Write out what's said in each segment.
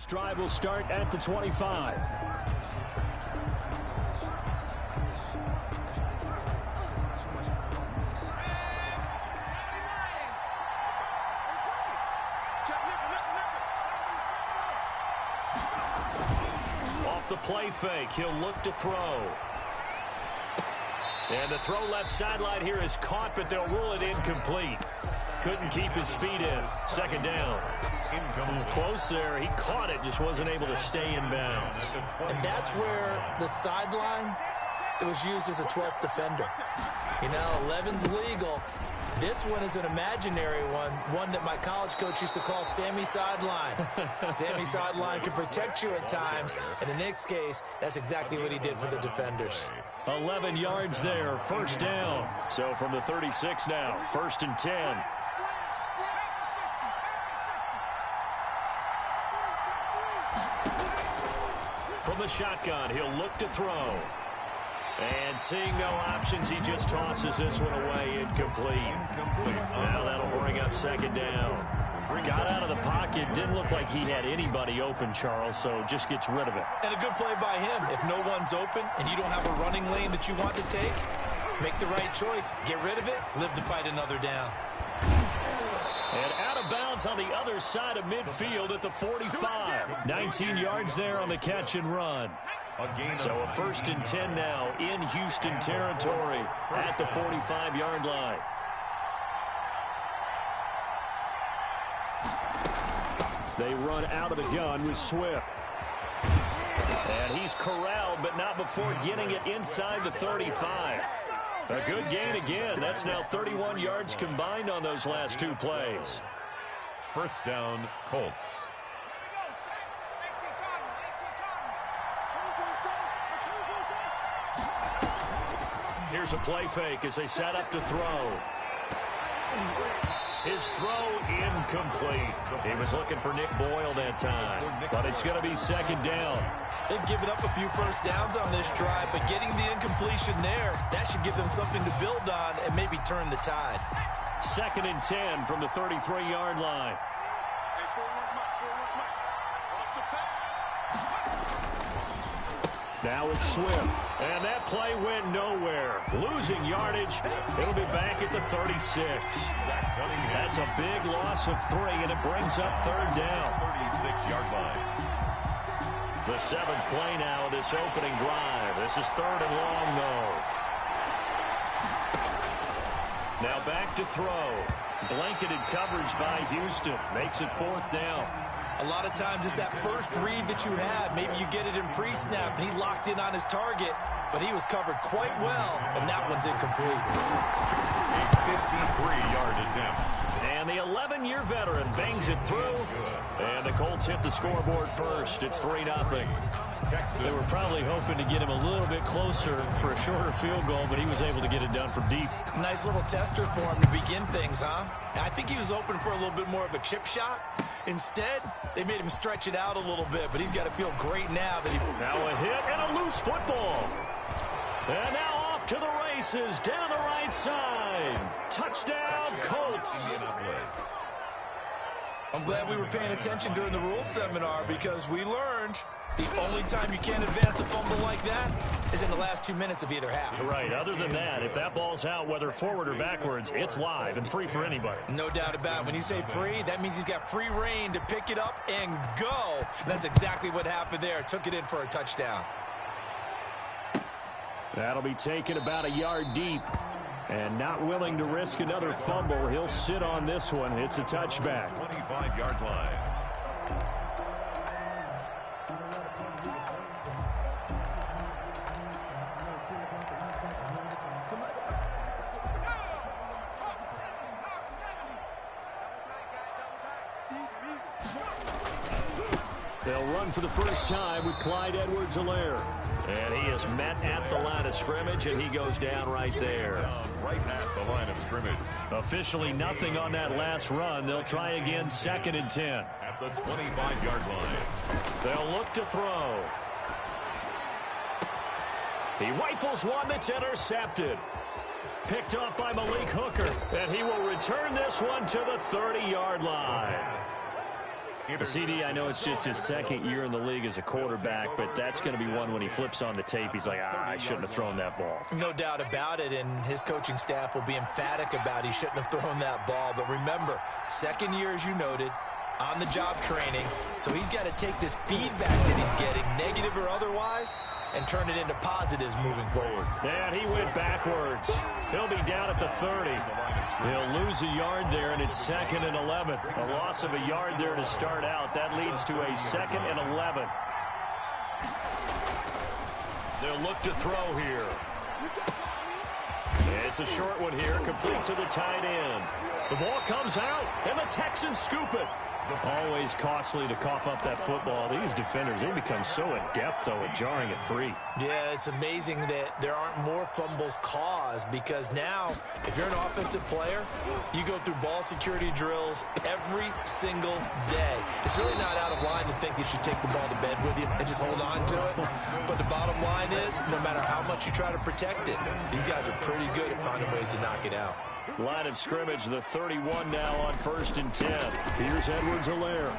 This drive will start at the 25. Off the play fake, he'll look to throw. And the throw left sideline here is caught, but they'll rule it incomplete. Couldn't keep his feet in. Second down. Close there. He caught it, just wasn't able to stay in bounds. And that's where the sideline, it was used as a 12th defender. You know, 11's legal. This one is an imaginary one that my college coach used to call Sammy Sideline. Sammy Sideline can protect you at times, and in this case, that's exactly what he did for the defenders. 11 yards there, first down. So from the 36 now, 1st and 10. From the shotgun, he'll look to throw. And seeing no options, he just tosses this one away, incomplete. Now that'll bring up second down. Got out of the pocket, didn't look like he had anybody open, Charles, so just gets rid of it. And a good play by him. If no one's open and you don't have a running lane that you want to take, make the right choice. Get rid of it, live to fight another down. And out of bounds on the other side of midfield at the 45. 19 yards there on the catch and run. So a 1st and 10 now in Houston territory at the 45-yard line. They run out of the gun with Swift. And he's corralled, but not before getting it inside the 35. A good gain again. That's now 31 yards combined on those last two plays. First down, Colts. Here's a play fake as they set up to throw. His throw incomplete. He was looking for Nick Boyle that time, but it's going to be second down. They've given up a few first downs on this drive, but getting the incompletion there, that should give them something to build on and maybe turn the tide. 2nd and 10 from the 33-yard line. Now it's Swift, and that play went nowhere. Losing yardage. It'll be back at the 36. That's a big loss of 3, and it brings up third down. 36-yard line. The 7th play now of this opening drive. This is 3rd and long, though. Now back to throw. Blanketed coverage by Houston. Makes it 4th down. A lot of times it's that first read that you have. Maybe you get it in pre-snap, and he locked in on his target, but he was covered quite well, and that one's incomplete. A 53-yard attempt. And the 11-year veteran bangs it through, and the Colts hit the scoreboard first. It's 3-0. They were probably hoping to get him a little bit closer for a shorter field goal, but he was able to get it done from deep. Nice little tester for him to begin things, huh? I think he was open for a little bit more of a chip shot. Instead, they made him stretch it out a little bit, but he's got to feel great now that he... Now a hit and a loose football. And now off to the races down the right side. Touchdown, Colts. I'm glad we were paying attention during the rules seminar because we learned the only time you can't advance a fumble like that is in the last 2 minutes of either half. Right. Other than that, if that ball's out, whether forward or backwards, it's live and free for anybody. No doubt about it. When you say free, that means he's got free reign to pick it up and go. That's exactly what happened there. Took it in for a touchdown. That'll be taken about a yard deep. And not willing to risk another fumble, he'll sit on this one. It's a touchback. 25-yard line. They'll run for the first time with Clyde Edwards-Helaire. And he is met at the line of scrimmage, and he goes down right there. Right at the line of scrimmage. Officially nothing on that last run. They'll try again, 2nd and 10. At the 25-yard line. They'll look to throw. He rifles one that's intercepted. Picked up by Malik Hooker, and he will return this one to the 30-yard line. CD, I know it's just his second year in the league as a quarterback, but that's going to be one when he flips on the tape, he's like, I shouldn't have thrown that ball. No doubt about it, and his coaching staff will be emphatic about he shouldn't have thrown that ball. But remember, second year, as you noted, on-the-job training, so he's got to take this feedback that he's getting, negative or otherwise, and turn it into positives moving forward. And he went backwards. He'll be down at the 30. He'll lose a yard there, and it's 2nd and 11. A loss of a yard there to start out. That leads to a 2nd and 11. They'll look to throw here. It's a short one here, complete to the tight end. The ball comes out, and the Texans scoop it. Always costly to cough up that football. These defenders, they become so adept, though, at jarring it free. Yeah, it's amazing that there aren't more fumbles caused, because now, if you're an offensive player, you go through ball security drills every single day. It's really not out of line to think you should take the ball to bed with you and just hold on to it. But the bottom line is, no matter how much you try to protect it, these guys are pretty good at finding ways to knock it out. Line of scrimmage, the 31 now on 1st and 10. Here's Edwards-Helaire.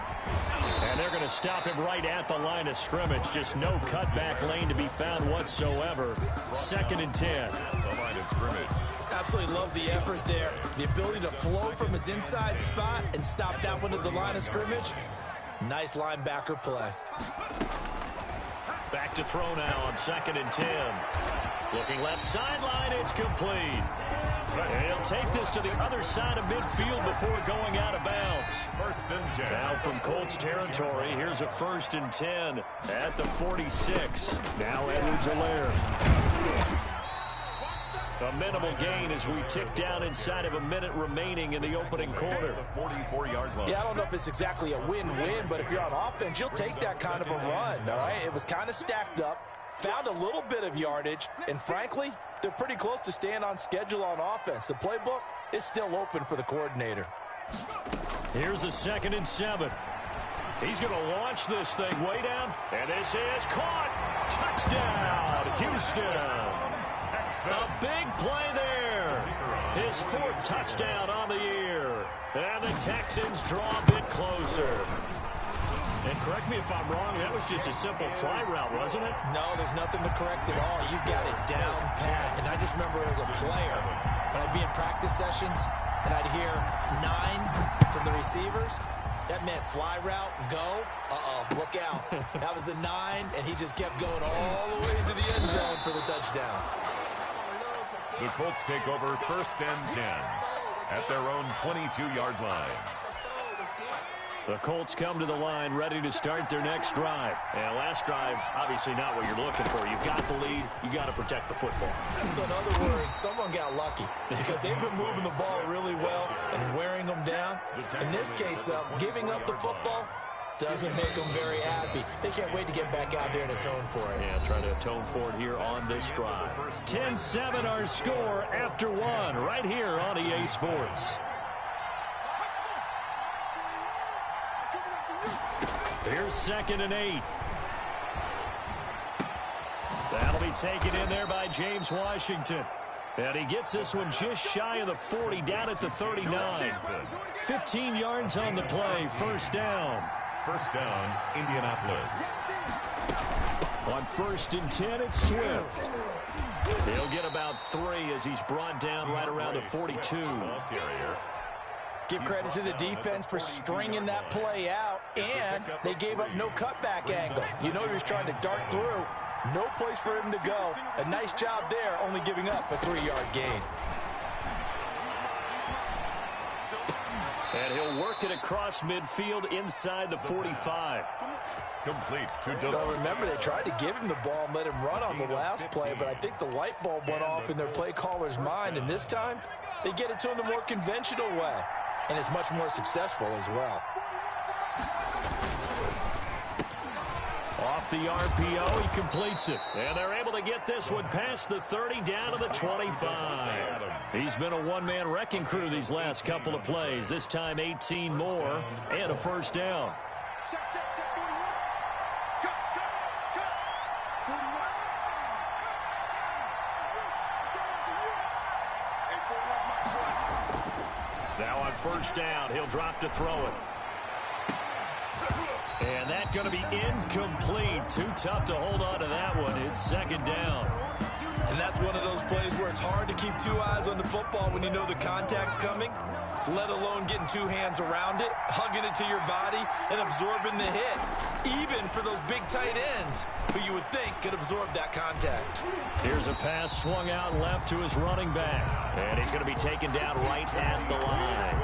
And they're going to stop him right at the line of scrimmage. Just no cutback lane to be found whatsoever. 2nd and 10. The line of scrimmage. Absolutely love the effort there. The ability to flow from his inside spot and stop that one at the line of scrimmage. Nice linebacker play. Back to throw now on 2nd and 10. Looking left sideline, it's complete. And he'll take this to the other side of midfield before going out of bounds. 1st and 10. Now from Colts territory, here's a 1st and 10 at the 46. Now Edwards-Helaire. A minimal gain as we tick down inside of a minute remaining in the opening quarter. The 44-yard line. Yeah, I don't know if it's exactly a win-win, but if you're on offense, you'll take that kind of a run, all right? It was kind of stacked up, found a little bit of yardage, and frankly, they're pretty close to staying on schedule on offense. The playbook is still open for the coordinator. Here's a 2nd and 7. He's going to launch this thing way down, and this is caught. Touchdown, Houston. A big play there. His 4th touchdown on the year. And the Texans draw a bit closer. And correct me if I'm wrong, that was just a simple fly route, wasn't it? No, there's nothing to correct at all. You got it down pat. And I just remember as a player, when I'd be in practice sessions and I'd hear 9 from the receivers, that meant fly route, go, look out. That was the 9, and he just kept going all the way into the end zone for the touchdown. The Colts take over 1st and 10 at their own 22-yard line. The Colts come to the line ready to start their next drive. And last drive, obviously not what you're looking for. You've got the lead. You got to protect the football. So in other words, someone got lucky because they've been moving the ball really well and wearing them down. In this case, though, giving up the football doesn't make them very happy. They can't wait to get back out there and atone for it. Yeah, try to atone for it here on this drive. 10-7 our score after 1 right here on EA Sports. Here's 2nd and 8. That'll be taken in there by James Washington. And he gets this one just shy of the 40, down at the 39. 15 yards on the play, 1st down. 1st down, Indianapolis. On 1st and 10, it's Swift. He'll get about 3 as he's brought down right around the 42. Give credit to the defense for stringing that play out, and they gave up no cutback angle. You know he was trying to dart through. No place for him to go. A nice job there, only giving up a 3-yard gain. And he'll work it across midfield inside the 45. Complete to Dillon. Well, remember, they tried to give him the ball and let him run on the last play, but I think the light bulb went off in their play caller's mind, and this time they get it to him the more conventional way, and it's much more successful as well. Off the RPO, he completes it. And they're able to get this one past the 30 down to the 25. He's been a one-man wrecking crew these last couple of plays. This time 18 more and a 1st down. Now on 1st down, he'll drop to throw it. And that's going to be incomplete. Too tough to hold on to that one. It's second down. And that's one of those plays where it's hard to keep two eyes on the football when you know the contact's coming, let alone getting two hands around it, hugging it to your body, and absorbing the hit, even for those big tight ends who you would think could absorb that contact. Here's a pass swung out left to his running back, and he's going to be taken down right at the line.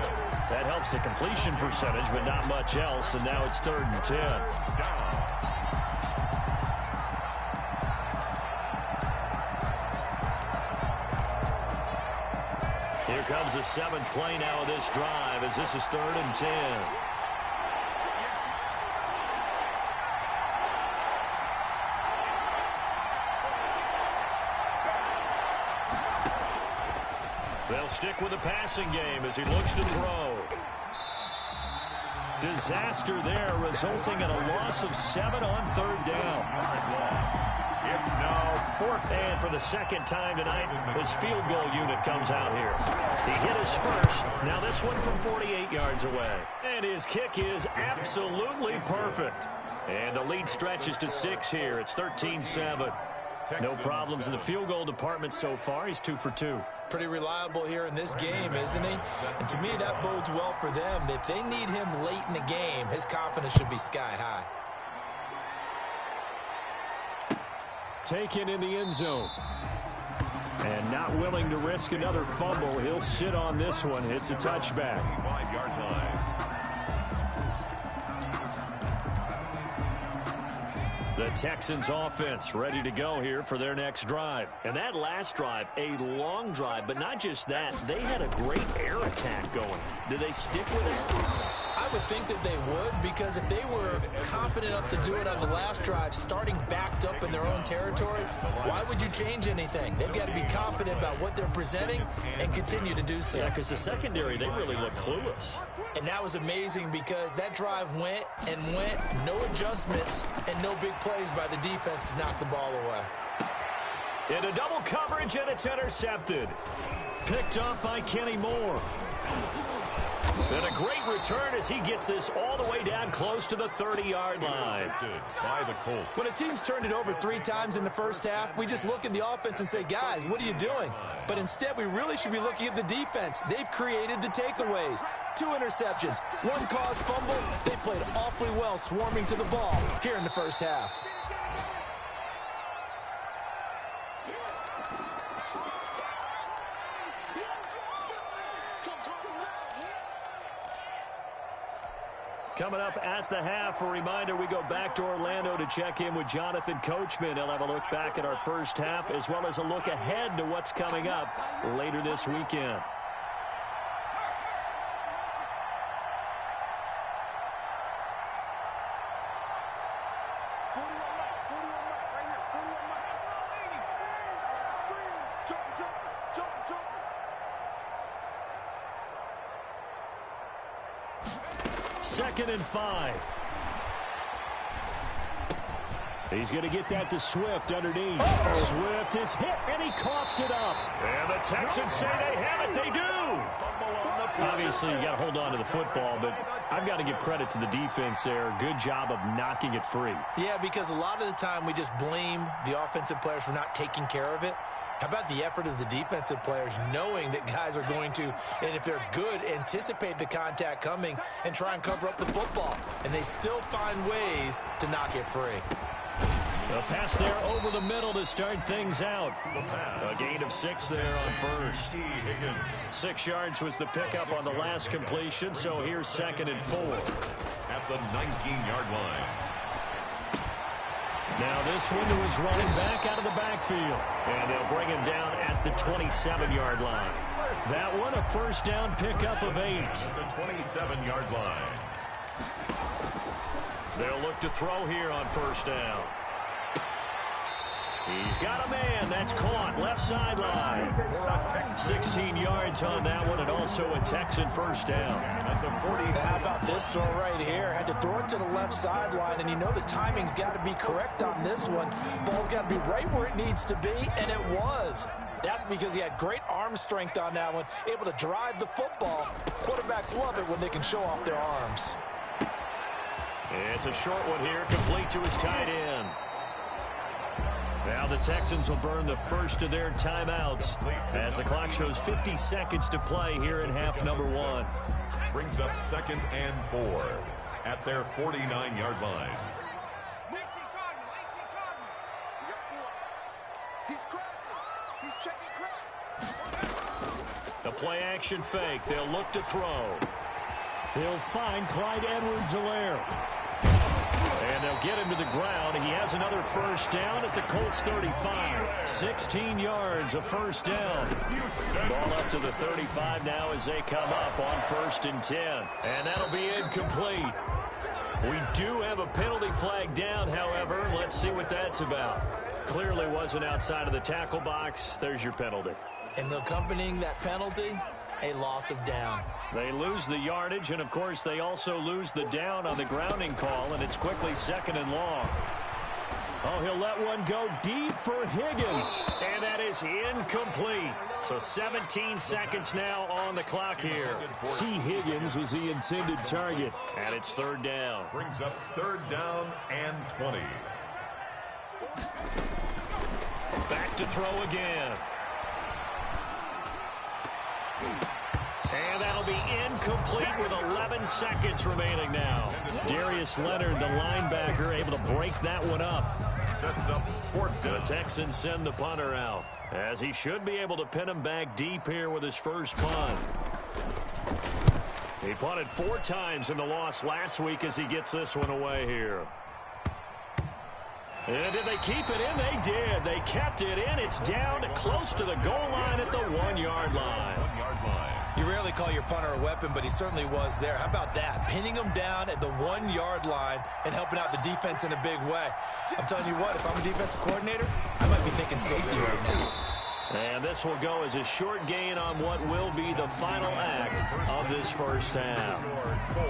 That helps the completion percentage, but not much else, and now it's 3rd and 10. Here comes the 7th play now of this drive as this is 3rd and 10. They'll stick with the passing game as he looks to throw. Disaster there, resulting in a loss of 7 on 3rd down. It's now 4th. And for the second time tonight, his field goal unit comes out here. He hit his first. Now this one from 48 yards away. And his kick is absolutely perfect. And the lead stretches to 6 here. It's 13-7. No problems in the field goal department so far. He's 2 for 2. Pretty reliable here in this game, isn't he? And to me, that bodes well for them. If they need him late in the game, his confidence should be sky high. Taken in the end zone. And not willing to risk another fumble. He'll sit on this one. It's a touchback. 5-yard line. The Texans offense ready to go here for their next drive. And that last drive, a long drive, but not just that. They had a great air attack going. Do they stick with it? I would think that they would, because if they were confident enough to do it on the last drive, starting backed up in their own territory, why would you change anything? They've got to be confident about what they're presenting and continue to do so. Yeah, because the secondary, they really look clueless. And that was amazing because that drive went and went, no adjustments, and no big plays by the defense to knock the ball away. Into double coverage, and it's intercepted. Picked up by Kenny Moore. And a great return as he gets this all the way down close to the 30-yard line. By the Colts. When a team's turned it over 3 times in the first half, we just look at the offense and say, guys, what are you doing? But instead, we really should be looking at the defense. They've created the takeaways. 2 interceptions, 1 caused fumble. They played awfully well swarming to the ball here in the first half. Coming up at the half, a reminder, we go back to Orlando to check in with Jonathan Coachman. He'll have a look back at our first half as well as a look ahead to what's coming up later this weekend. Second and 5. He's going to get that to Swift underneath. Swift is hit, and he coughs it up. And the Texans say they have it. They do. Obviously, you got to hold on to the football, but I've got to give credit to the defense there. Good job of knocking it free. Yeah, because a lot of the time we just blame the offensive players for not taking care of it. How about the effort of the defensive players knowing that guys are going to, and if they're good, anticipate the contact coming and try and cover up the football. And they still find ways to knock it free. A pass there over the middle to start things out. A gain of 6 there on first. 6 yards was the pickup on the last completion, so here's 2nd and 4. At the 19-yard line. Now this one is running back out of the backfield. And they'll bring him down at the 27-yard line. That one a first down pickup of 8. The 27-yard line. They'll look to throw here on first down. He's got a man. That's caught. Left sideline. 16 yards on that one, and also a Texan first down. How about this throw right here? Had to throw it to the left sideline, and you know the timing's got to be correct on this one. Ball's got to be right where it needs to be, and it was. That's because he had great arm strength on that one, able to drive the football. Quarterbacks love it when they can show off their arms. It's a short one here, complete to his tight end. Now the Texans will burn the first of their timeouts as the clock shows 50 seconds to play here in half number 1. Brings up 2nd and 4 at their 49-yard line. The play action fake. They'll look to throw. He'll find Clyde Edwards-Helaire. And they'll get him to the ground. He has another first down at the Colts 35. 16 yards, a first down. Ball up to the 35 now as they come up on 1st and 10. And that'll be incomplete. We do have a penalty flag down, however. Let's see what that's about. Clearly wasn't outside of the tackle box. There's your penalty. And accompanying that penalty, a loss of down. They lose the yardage, and, of course, they also lose the down on the grounding call, and it's quickly 2nd and long. Oh, he'll let one go deep for Higgins, and that is incomplete. So 17 seconds now on the clock here. T. Higgins was the intended target. And it's 3rd down. Brings up 3rd down and 20. Back to throw again. And that'll be incomplete with 11 seconds remaining now. Darius Leonard, the linebacker, able to break that one up. Sets up 4th down. The Texans send the punter out, as he should be able to pin him back deep here with his first punt. He punted 4 times in the loss last week as he gets this one away here. And did they keep it in? They did. They kept it in. It's down close to the goal line at the 1-yard line. You rarely call your punter a weapon, but he certainly was there. How about that? Pinning him down at the 1-yard line and helping out the defense in a big way. I'm telling you what, if I'm a defensive coordinator, I might be thinking safety right now. And this will go as a short gain on what will be the final act of this first half.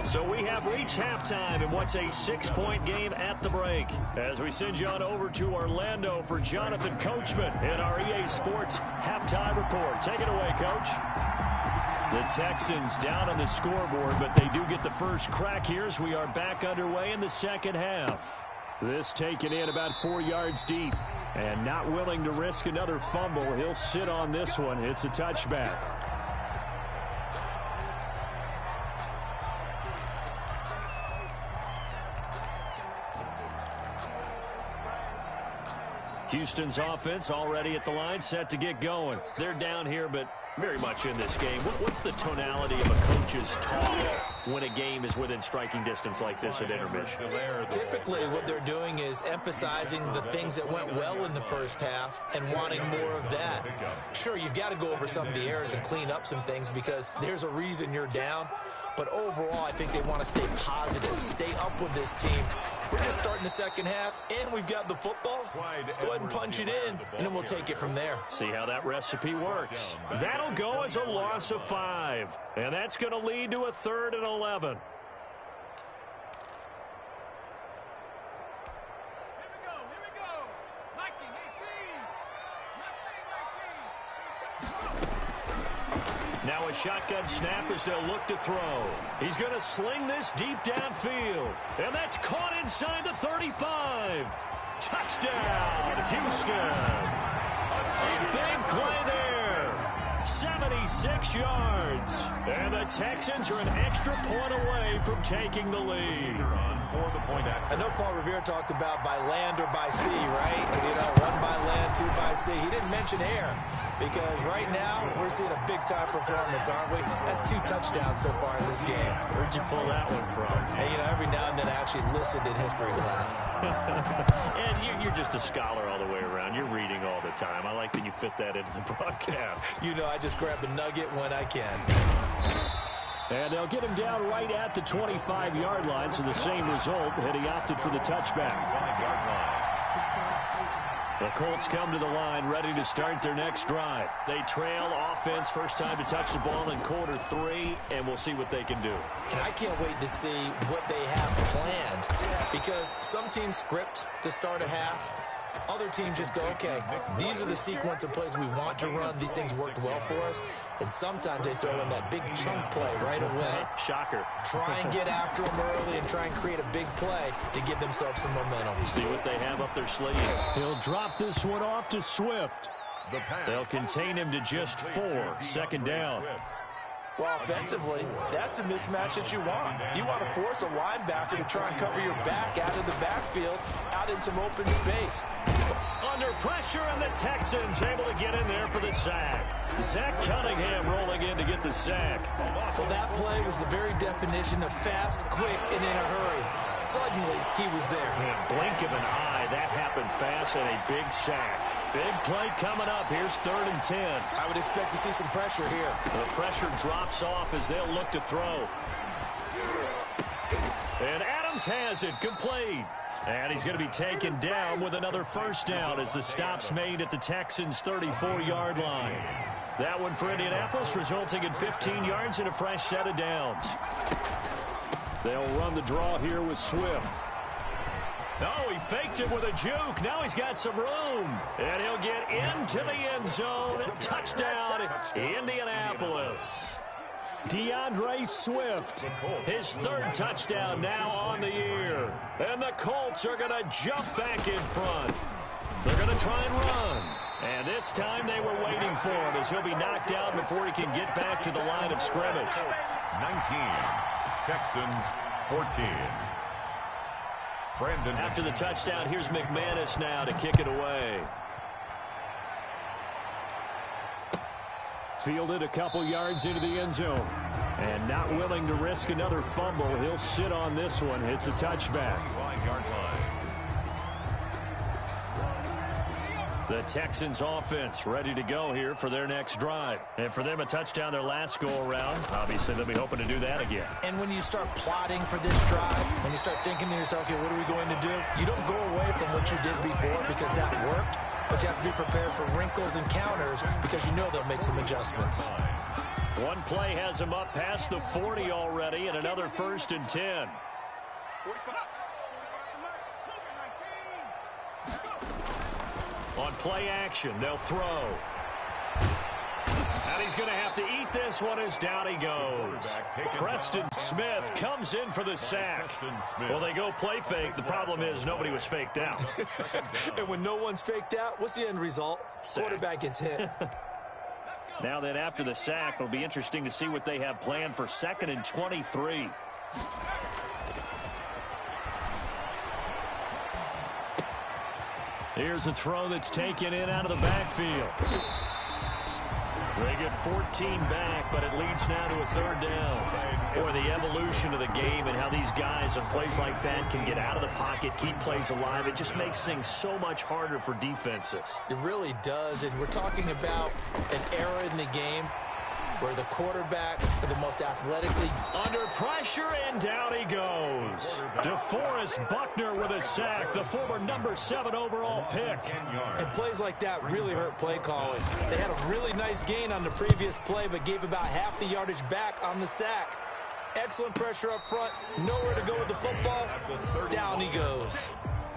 So we have reached halftime in what's a 6-point game at the break. As we send you on over to Orlando for Jonathan Coachman in our EA Sports Halftime Report. Take it away, Coach. The Texans down on the scoreboard, but they do get the first crack here as we are back underway in the second half. This taken in about 4 yards deep. And not willing to risk another fumble. He'll sit on this one. It's a touchback. Houston's offense already at the line, set to get going. They're down here, but very much in this game. What's the tonality of a coach's talk when a game is within striking distance like this at intermission? Typically, what they're doing is emphasizing the things that went well in the first half and wanting more of that. Sure, you've got to go over some of the errors and clean up some things because there's a reason you're down. But overall, I think they want to stay positive, stay up with this team. We're just starting the second half, and we've got the football. Let's go ahead and punch it in, and then we'll take it from there. See how that recipe works. That'll go as a loss of 5, and that's going to lead to a 3rd and 11. Now a shotgun snap as they'll look to throw. He's going to sling this deep downfield. And that's caught inside the 35. Touchdown, Houston. Big play there. 76 yards. And the Texans are an extra point away from taking the lead. I know Paul Revere talked about by land or by sea, right? You know, 1 by land, 2 by sea. He didn't mention air because right now we're seeing a big-time performance, aren't we? That's 2 touchdowns so far in this game. Where'd you pull that one from? Hey, you know, every now and then I actually listened in history class. And you're just a scholar all the way around. You're reading all the time. I like that you fit that into the broadcast. You know, I just grab a nugget when I can. And they'll get him down right at the 25-yard line, so the same result, had he opted for the touchback. The Colts come to the line, ready to start their next drive. They trail offense, first time to touch the ball in quarter 3, and we'll see what they can do. And I can't wait to see what they have planned, because some teams script to start a half, Other teams just go, okay, these are the sequence of plays we want to run. These things worked well for us. And sometimes they throw in that big chunk play right away. Shocker. Try and get after them early and try and create a big play to give themselves some momentum. See what they have up their sleeve. He'll drop this one off to Swift. They'll contain him to just 4. Second down. Well, offensively, that's the mismatch that you want. You want to force a linebacker to try and cover your back out of the backfield, out in some open space. Under pressure, and the Texans able to get in there for the sack. Zach Cunningham rolling in to get the sack. Well, that play was the very definition of fast, quick, and in a hurry. Suddenly, he was there. In blink of an eye, that happened fast, and a big sack. Big play coming up. Here's 3rd and 10. I would expect to see some pressure here. The pressure drops off as they'll look to throw. And Adams has it complete. And he's going to be taken down with another first down as the stop's made at the Texans' 34-yard line. That one for Indianapolis, resulting in 15 yards and a fresh set of downs. They'll run the draw here with Swift. Oh, he faked it with a juke. Now he's got some room. And he'll get into the end zone. Touchdown, Indianapolis. DeAndre Swift, his 3rd touchdown now on the year. And the Colts are going to jump back in front. They're going to try and run. And this time they were waiting for him as he'll be knocked out before he can get back to the line of scrimmage. 19, Texans 14. Brandon. After the touchdown, here's McManus now to kick it away. Fielded a couple yards into the end zone. And not willing to risk another fumble, he'll sit on this one. It's a touchback. 5-yard line. The Texans offense ready to go here for their next drive. And for them, a touchdown their last go-around. Obviously, they'll be hoping to do that again. And when you start plotting for this drive, when you start thinking to yourself, okay, what are we going to do? You don't go away from what you did before because that worked, but you have to be prepared for wrinkles and counters because you know they'll make some adjustments. One play has him up past the 40 already, and another 1st and 10. On play action, they'll throw. And he's going to have to eat this one as down he goes. Preston Smith comes in for the sack. Well, they go play fake. The problem is nobody was faked out. And when no one's faked out, what's the end result? Quarterback gets hit. Now then, after the sack, it'll be interesting to see what they have planned for 2nd and 23. Here's a throw that's taken in out of the backfield. They get 14 back, but it leads now to a 3rd down. Boy, the evolution of the game and how these guys on plays like that can get out of the pocket, keep plays alive, it just makes things so much harder for defenses. It really does, and we're talking about an era in the game where the quarterbacks are the most athletically... Under pressure, and down he goes. DeForest Buckner with a sack, the former number 7 overall pick. And plays like that really hurt play calling. They had a really nice gain on the previous play, but gave about half the yardage back on the sack. Excellent pressure up front, nowhere to go with the football. Down he goes.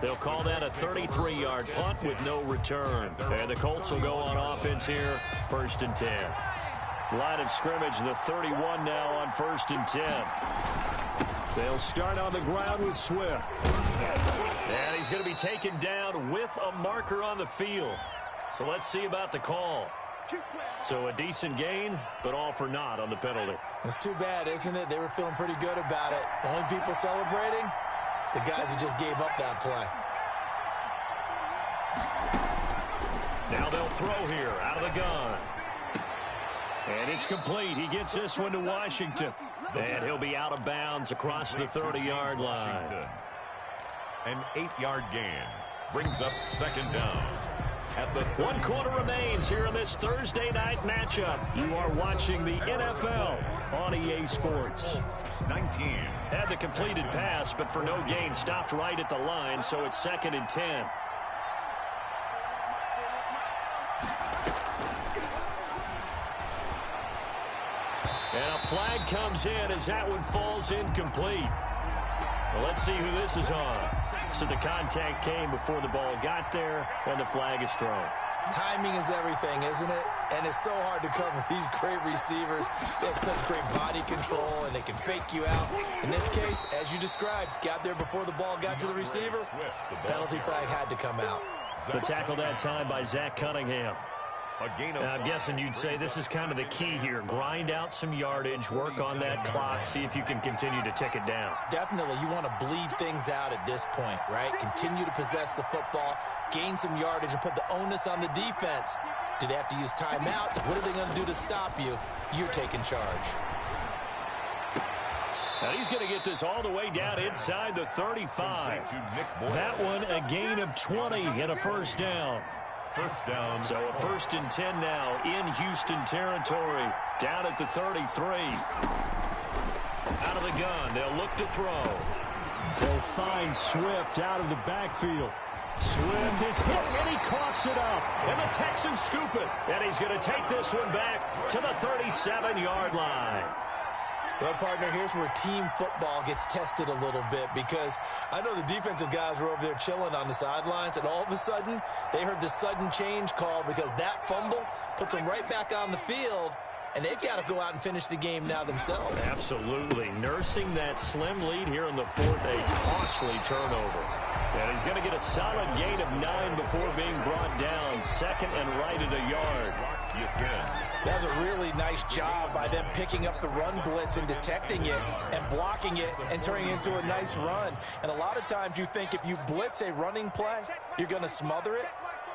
They'll call that a 33-yard punt with no return. And the Colts will go on offense here, 1st and 10. Line of scrimmage, the 31 now on 1st and 10. They'll start on the ground with Swift. And he's going to be taken down with a marker on the field. So let's see about the call. So a decent gain, but all for naught on the penalty. It's too bad, isn't it? They were feeling pretty good about it. The only people celebrating, the guys who just gave up that play. Now they'll throw here out of the gun. And it's complete. He gets this one to Washington. And he'll be out of bounds across the 30-yard line. An 8-yard gain brings up 2nd down. At the 1 quarter remains here in this Thursday night matchup. You are watching the NFL on EA Sports. 19. Had the completed pass, but for no gain, stopped right at the line, so it's 2nd and 10. And a flag comes in as that one falls incomplete. Well, let's see who this is on. So the contact came before the ball got there, and the flag is thrown. Timing is everything, isn't it? And it's so hard to cover these great receivers. They have such great body control, and they can fake you out. In this case, as you described, got there before the ball got to the receiver. Penalty flag had to come out. The tackle that time by Zach Cunningham. Now, I'm guessing you'd say this is kind of the key here. Grind out some yardage, work on that clock, see if you can continue to tick it down. Definitely. You want to bleed things out at this point, right? Continue to possess the football, gain some yardage, and put the onus on the defense. Do they have to use timeouts? What are they going to do to stop you? You're taking charge. Now he's going to get this all the way down inside the 35. That one a gain of 20 and a first down. First down. So a 1st and 10 now in Houston territory. Down at the 33. Out of the gun. They'll look to throw. They'll find Swift out of the backfield. Swift is hit, and he coughs it up. And the Texans scoop it. And he's going to take this one back to the 37-yard line. Well, partner, here's where team football gets tested a little bit, because I know the defensive guys were over there chilling on the sidelines, and all of a sudden they heard the sudden change call because that fumble puts them right back on the field, and they've got to go out and finish the game now themselves. Absolutely. Nursing that slim lead here in the 4th, a costly turnover. And he's going to get a solid gain of 9 before being brought down. 2nd and right at a yard. That was a really nice job by them picking up the run blitz and detecting it and blocking it and turning it into a nice run. And a lot of times you think if you blitz a running play, you're going to smother it.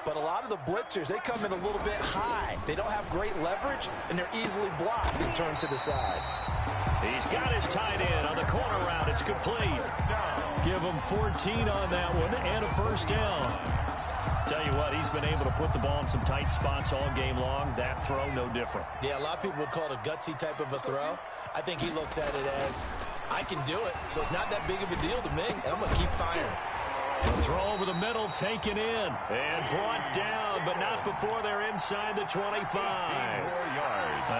But a lot of the blitzers, they come in a little bit high. They don't have great leverage, and they're easily blocked and turned to the side. He's got his tight end on the corner route. It's complete. Give him 14 on that one and a first down. Tell you what, he's been able to put the ball in some tight spots all game long. That throw, no different. Yeah, a lot of people would call it a gutsy type of a throw. I think he looks at it as, I can do it, so it's not that big of a deal to me, and I'm going to keep firing. The throw over the middle, taken in, and brought down, but not before they're inside the 25.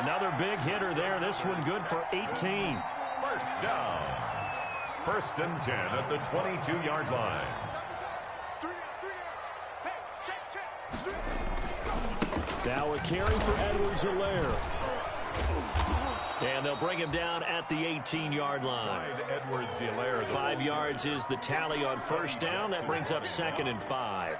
Another big hitter there. This one good for 18. First down. 1st and 10 at the 22-yard line. Now a carry for Edwards-Helaire. And they'll bring him down at the 18-yard line. 5 yards is the tally on first down. That brings up 2nd and 5.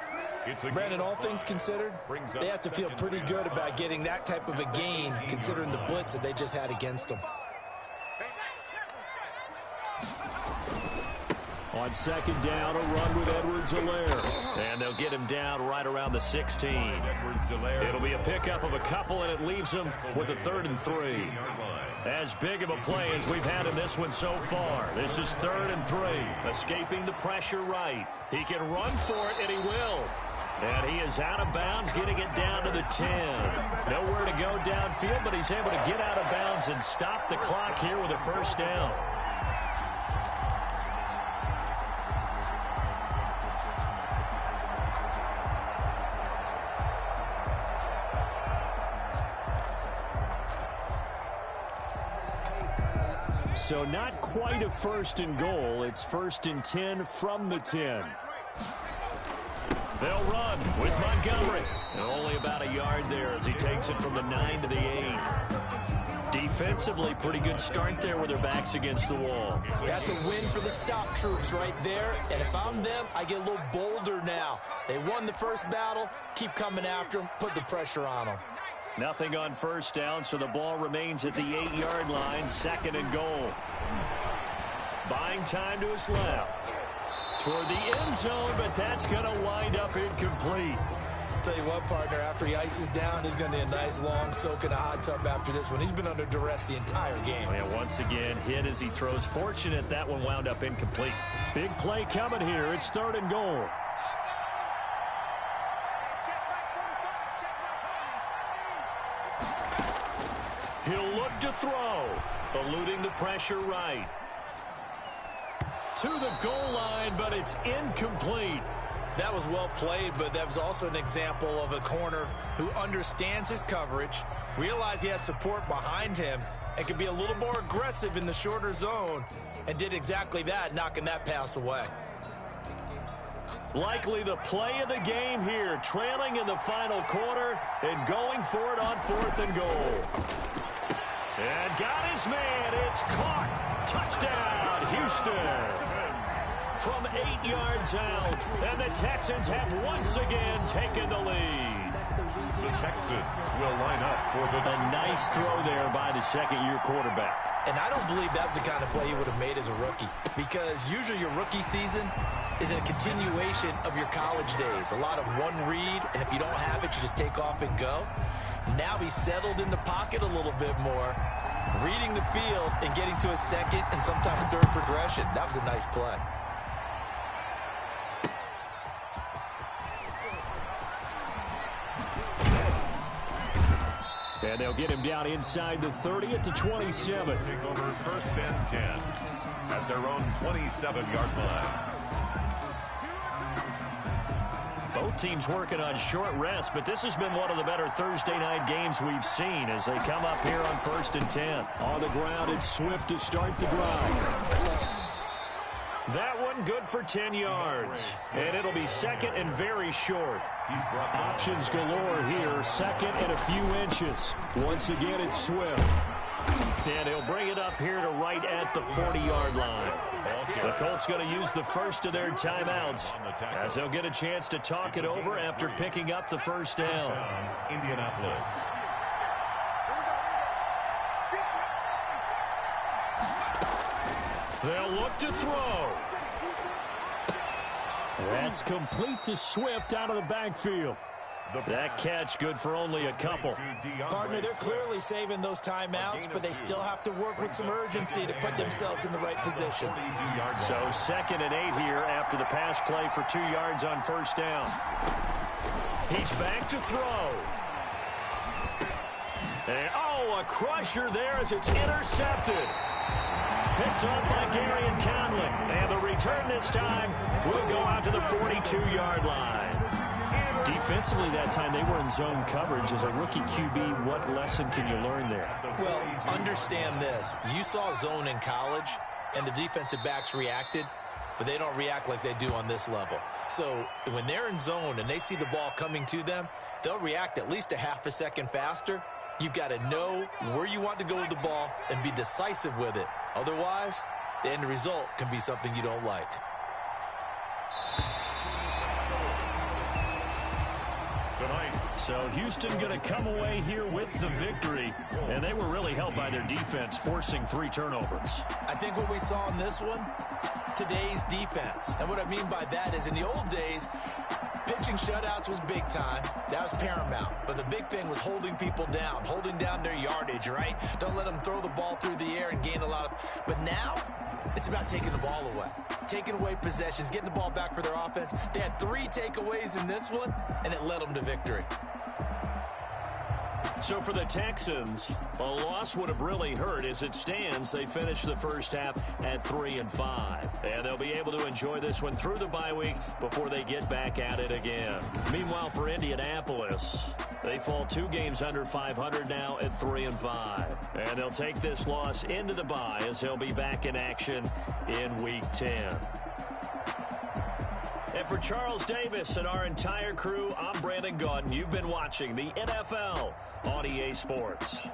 Brandon, all things considered, they have to feel pretty good about getting that type of a gain, considering the blitz that they just had against them. On 2nd down, a run with Edwards-Helaire. And they'll get him down right around the 16. It'll be a pickup of a couple, and it leaves him with a 3rd and 3. As big of a play as we've had in this one so far. This is 3rd and 3. Escaping the pressure right. He can run for it, and he will. And he is out of bounds, getting it down to the 10. Nowhere to go downfield, but he's able to get out of bounds and stop the clock here with a first down. So not quite a 1st and goal. It's 1st and 10 from the 10. They'll run with Montgomery. And only about a yard there as he takes it from the 9 to the 8. Defensively, pretty good start there with their backs against the wall. That's a win for the stop troops right there. And if I'm them, I get a little bolder now. They won the first battle. Keep coming after them. Put the pressure on them. Nothing on first down, so the ball remains at the 8-yard line. 2nd and goal. Buying time to his left. Toward the end zone, but that's going to wind up incomplete. Tell you what, partner, after he ices down, he's going to need a nice long soak in a hot tub after this one. He's been under duress the entire game. And once again, hit as he throws. Fortunate that one wound up incomplete. Big play coming here. It's 3rd and goal. He'll look to throw, eluding the pressure right. To the goal line, but it's incomplete. That was well played, but that was also an example of a corner who understands his coverage, realized he had support behind him, and could be a little more aggressive in the shorter zone, and did exactly that, knocking that pass away. Likely the play of the game here, trailing in the final quarter and going for it on 4th and goal. And got his man. It's caught. Touchdown, Houston. From 8 yards out, and the Texans have once again taken the lead. The Texans will line up for A nice throw there by the second-year quarterback. And I don't believe that was the kind of play he would have made as a rookie, because usually your rookie season is a continuation of your college days. A lot of one read, and if you don't have it, you just take off and go. Now he's settled in the pocket a little bit more, reading the field and getting to a second and sometimes third progression. That was a nice play. And they'll get him down inside the 30 at the 27. Take over 1st and 10 at their own 27-yard line. Both teams working on short rest, but this has been one of the better Thursday night games we've seen as they come up here on 1st and 10. On the ground, it's Swift to start the drive. That one good for 10 yards. And it'll be second and very short. Options galore here. Second and a few inches. Once again, it's Swift. And he'll bring it up here to right at the 40-yard line. The Colts going to use the first of their timeouts as they'll get a chance to talk it over after picking up the first down. Indianapolis. They'll look to throw. That's complete to Swift out of the backfield. That catch good for only a couple. Partner, they're clearly saving those timeouts, but they still have to work with some urgency to put themselves in the right position. So 2nd and 8 here after the pass play for 2 yards on first down. He's back to throw. And, a crusher there as it's intercepted. Picked up by Gary and Conley. And the return this time will go out to the 42-yard line. Defensively that time, they were in zone coverage. As a rookie QB, what lesson can you learn there? Well, understand this. You saw zone in college, and the defensive backs reacted, but they don't react like they do on this level. So when they're in zone and they see the ball coming to them, they'll react at least a half a second faster. You've got to know where you want to go with the ball and be decisive with it. Otherwise, the end result can be something you don't like. So Houston going to come away here with the victory, and they were really helped by their defense, forcing 3 turnovers. I think what we saw in this one, today's defense. And what I mean by that is in the old days, pitching shutouts was big time. That was paramount. But the big thing was holding people down, holding down their yardage, right? Don't let them throw the ball through the air and gain a lot of... But now, it's about taking the ball away. Taking away possessions, getting the ball back for their offense. They had 3 takeaways in this one, and it led them to victory. So for the Texans, a loss would have really hurt. As it stands, they finish the first half at 3-5. And they'll be able to enjoy this one through the bye week before they get back at it again. Meanwhile, for Indianapolis, they fall 2 games under 500 now at 3-5. And they'll take this loss into the bye as they'll be back in action in Week 10. And for Charles Davis and our entire crew, I'm Brandon Gaudin. You've been watching the NFL on EA Sports.